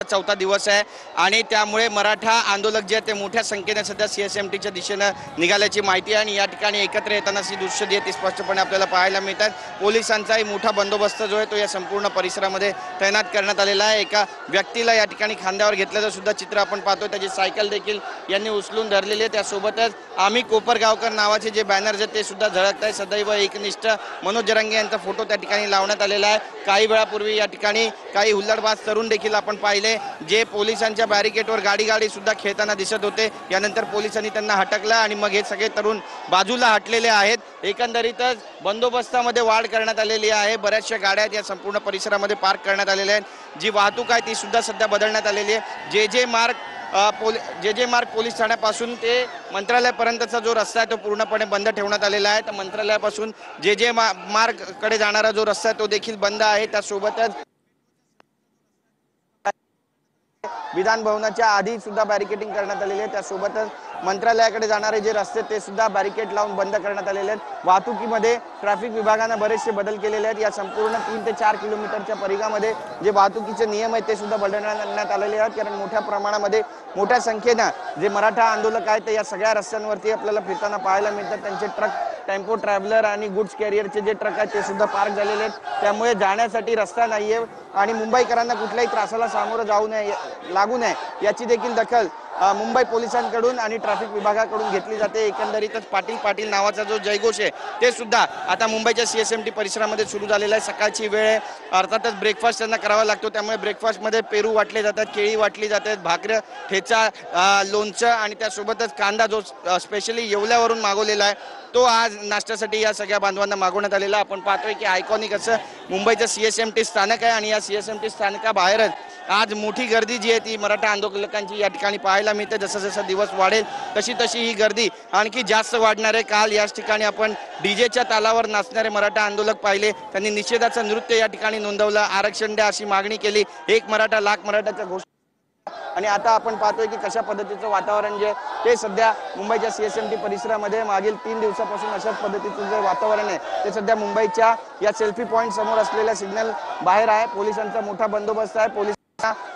चौथा दिवस आहे आणि त्यामुळे मराठा आंदोलक जे ते मोठ्या संख्येने सध्या सीएसएमटीच्या दिशेने निघाल्याची माहिती आहे आणि या ठिकाणी एकत्र येताना ही दृश्य जे ती स्पष्टपणे आपल्याला पाहायला मिळतात। पोलिसांचाही मोठा बंदोबस्त जो आहे तो या संपूर्ण परिसरामध्ये तैनात करण्यात आलेला आहे। एका व्यक्तीला या ठिकाणी खांद्यावर घेतल्याचं सुद्धा चित्र आपण पाहतोय। त्याची सायकल देखील यांनी उचलून धरलेली आहे। त्यासोबतच आम्ही कोपरगावकर नावाचे जे बॅनर ते सुद्धा झळकत आहे। सदैव एकनिष्ठ मनोज जरांगे यांचा फोटो त्या ठिकाणी लावण्यात आलेला आहे। काही वेळापूर्वी या ठिकाणी काही हुल्लडबाज तरुण देखील आपण पाहिले जे पोलिसांच्या बॅरिकेडवर गाडी सुद्धा खेळताना दिसत होते। यानंतर पोलिसांनी त्यांना हटकलं आणि मग हे सगळे तरुण बाजूला हटलेले आहेत। एकंदरीतच बंदोबस्तामध्ये वाढ करण्यात आलेली आहे। बऱ्याचशा गाड्या या संपूर्ण परिसरामध्ये पार्क करण्यात आलेल्या आहेत। जी वाहतूक आहे ती सुद्धा सध्या बदलण्यात आलेली आहे। जे मार्ग पोलीस ठाण्यापासून ते मंत्रालयापर्यंतचा जो रस्ता आहे तो पूर्णपणे बंद ठेवण्यात आलेला आहे। तर मंत्रालयापासून जे मार्ग कडे जाणारा जो रस्ता आहे तो देखील बंद आहे। त्यासोबतच विधान भवनाच्या आधी सुद्धा बॅरिकेडिंग करण्यात आलेली आहे। त्यासोबतच मंत्रालयाकडे जाणारे जे रस्ते ते सुद्धा बॅरिकेड लावून बंद करण्यात आलेले आहेत। वाहतुकीमध्ये ट्रॅफिक विभागाने बरेचसे बदल केलेले आहेत। या संपूर्ण 3 ते 4 किलोमीटरच्या परिघामध्ये जे वाहतुकीचे नियम आहेत ते सुद्धा बदलण्यात आलेले आहेत। कारण मोठ्या प्रमाणामध्ये मोठ्या संख्येने जे मराठा आंदोलक आहेत ते या सगळ्या रस्त्यांवरती आपल्याला फिरताना पाहायला मिळतात। त्यांचे ट्रक, टेम्पो ट्रॅव्हलर आणि गुड्स कॅरियरचे जे ट्रक आहेत ते सुद्धा पार्क झालेले आहेत। त्यामुळे जाण्यासाठी रस्ता नाहीये आणि मुंबईकरांना कुठल्याही त्रासाला सामोरं लागू नये याची देखील दखल मुंबई पोलिसांकडून आणि ट्रॅफिक विभागाकडून घेतली जाते। एकंदरीतच पाटील नावाचा जो जयघोष आहे ते सुद्धा आता मुंबईच्या सीएसएमटी परिसरामध्ये सुरू झालेला आहे। सकाळची वेळ आहे, अर्थातच ब्रेकफास्ट त्यांना करावा लागतो। त्यामुळे ब्रेकफास्टमध्ये पेरू वाटले जातात, केळी वाटली जातात, भाकऱ्या, ठेचा, लोणचं आणि त्यासोबतच कांदा जो स्पेशली येवल्यावरून मागवलेला आहे तो आज नाश्त्यासाठी या सगळ्या बांधवांना मागवण्यात आलेला। आपण पाहतोय की आयकॉनिक असं मुंबईचं सीएसएमटी स्थानक आहे आणि या सीएसएमटी स्थानकाबाहेरच आज मोठी गर्दी जी आहे ती मराठा आंदोलकांची या ठिकाणी पाहायला मिळते। जसं दिवस वाढेल तशी ही गर्दी आणखी जास्त वाढणार आहे। काल याच ठिकाणी आपण डीजेच्या तालावर नाचणारे मराठा आंदोलक पाहिले, त्यांनी निषेधाचं नृत्य या ठिकाणी नोंदवलं, आरक्षण द्या अशी मागणी केली, एक मराठा लाख मराठाच्या घोषणा। आणि आता आपण पाहतोय की कशा पद्धतीचं वातावरण जे ते सध्या मुंबईच्या सीएसएमटी परिसरामध्ये मागील 3 दिवसापासून अशाच पद्धतीचं जे वातावरण आहे ते सध्या मुंबईच्या या सेल्फी पॉइंट समोर असलेल्या सिग्नल बाहेर आहे। पोलिसांचा मोठा बंदोबस्त आहे। पोलिस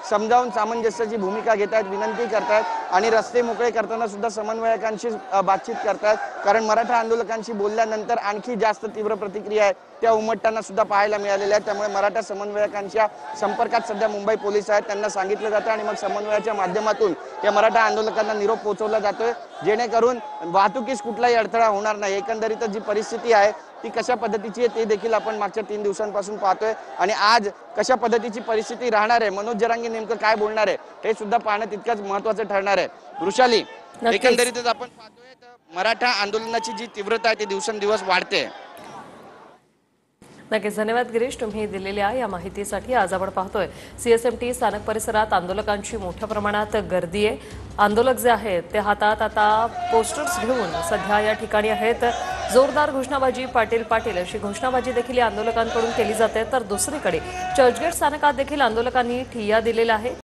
समजावून सामंजस्याची भूमिका घेत आहेत, विनंती करतात आणि रस्ते मोकळे करताना सुद्धा समन्वयकांशी बातचीत करतात। कारण मराठा आंदोलकांशी बोलल्यानंतर आणखी जास्त तीव्र प्रतिक्रिया आहे त्या उमटताना सुद्धा पाहायला मिळालेल्या आहेत। त्यामुळे मराठा समन्वयकांच्या संपर्कात सध्या मुंबई पोलीस आहेत। त्यांना सांगितलं जातं आणि मग समन्वयाच्या माध्यमातून या मराठा आंदोलकांना निरोप पोहोचवला जातोय जेणेकरून वाहतुकीस कुठलाही अडथळा होणार नाही। एकंदरीत जी परिस्थिती आहे ती कशा पद्धतीची आहे ते देखील आपण मागच्या 3 दिवसांपासून पाहतोय आणि आज कशा पद्धतीची परिस्थिती राहणार आहे, मनोज जरांगे नेमकं काय बोलणार आहे हे सुद्धा पाहणं तितकंच महत्त्वाचं ठरणार आहे। वृषाली, एकंदरीतच आपण पाहतोय तर मराठा आंदोलनाची जी तीव्रता आहे ती दिवसेंदिवस वाढते। नक्कीच धन्यवाद गिरीश, तुम्ही दिलेल्या या माहितीसाठी। आज आपण पाहतोय सीएसएमटी स्थानक परिसरात आंदोलकांची मोठ्या प्रमाणात गर्दी आहे। आंदोलक जे आहेत ते हातात आता पोस्टर्स घेऊन सध्या या ठिकाणी आहेत। जोरदार घोषणाबाजी, पाटील पाटील अशी घोषणाबाजी देखील या आंदोलकांकडून केली जाते। तर दुसरीकडे चर्चगेट स्थानकात देखील आंदोलकांनी ठिय्या दिलेला आहे।